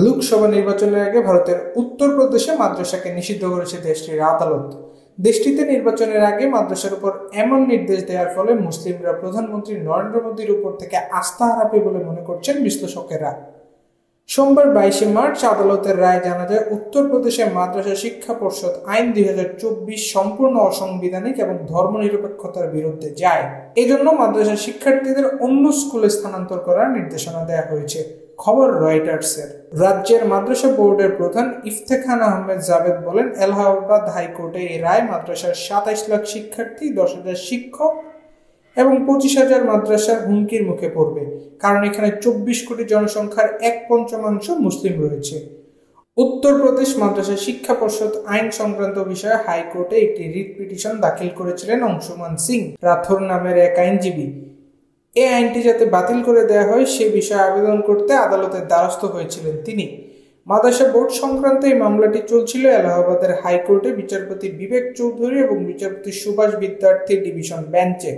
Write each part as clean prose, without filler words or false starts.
লোকসভা নির্বাচনের আগে ভারতের উত্তরপ্রদেশে মাদ্রাসাকে নিষিদ্ধ করেছে দেশটির আদালত। দেশটিতে নির্বাচনের আগে মাদ্রাসার উপর এমন নির্দেশ দেওয়ার ফলে মুসলিমরা প্রধানমন্ত্রী নরেন্দ্র মোদীর উপর থেকে আস্থা হারাবে বলে মনে করছেন বিশ্লেষকেরা। সোমবার 22শে মার্চ আদালতের রায়ে জানা যায়, উত্তরপ্রদেশে মাদ্রাসা শিক্ষা পর্ষদ আইন 2024 সম্পূর্ণ অসাংবিধানিক এবং ধর্মনিরপেক্ষতার বিরুদ্ধে যায়। এজন্য মাদ্রাসা শিক্ষার্থীদের অন্য স্কুলে স্থানান্তর করার নির্দেশনা দেওয়া হয়েছে। খবর রয়টার্সের। রাজ্যের মাদ্রাসা বোর্ডের প্রধান ইফতেখার আহমেদ জাভেদ বলেন, এলাহাবাদ হাইকোর্টে এই রায় মাদ্রাসার 27 লাখ শিক্ষার্থী, 10,000 শিক্ষক এবং 25,000 মাদ্রাসার হুমকির মুখে পড়বে, কারণ এখানে 24 কোটি জনসংখ্যার 1/5 মুসলিম রয়েছে। উত্তরপ্রদেশ মাদ্রাসা শিক্ষা পর্ষদ আইন সংক্রান্ত বিষয়ে হাইকোর্টে একটি রিট পিটিশন দাখিল করেছিলেন অংশুমান সিং রাথোর নামের এক আইনজীবী। এই আইনটি যাতে বাতিল করে দেওয়া হয় সে বিষয়ে আবেদন করতে আদালতের দ্বারস্থ হয়েছিলেন তিনি। মাদ্রাসা বোর্ড সংক্রান্ত এই মামলাটি চলছিল এলাহাবাদের হাইকোর্টে বিচারপতি বিবেক চৌধুরী এবং বিচারপতি সুভাষ বিদ্যার্থী ডিভিশন বেঞ্চে।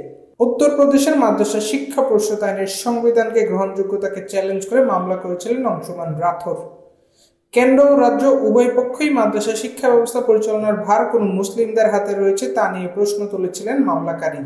উত্তরপ্রদেশের মাদ্রাসা শিক্ষা পর্ষদ আইনের সংবিধানকে গ্রহণযোগ্যতাকে চ্যালেঞ্জ করে মামলা করেছিলেন অংশুমান রাথোর। কেন্দ্র ও রাজ্য উভয় পক্ষই মাদ্রাসা শিক্ষা ব্যবস্থা পরিচালনার ভার কোন মুসলিমদের হাতে রয়েছে তা নিয়ে প্রশ্ন তুলেছিলেন মামলাকারী।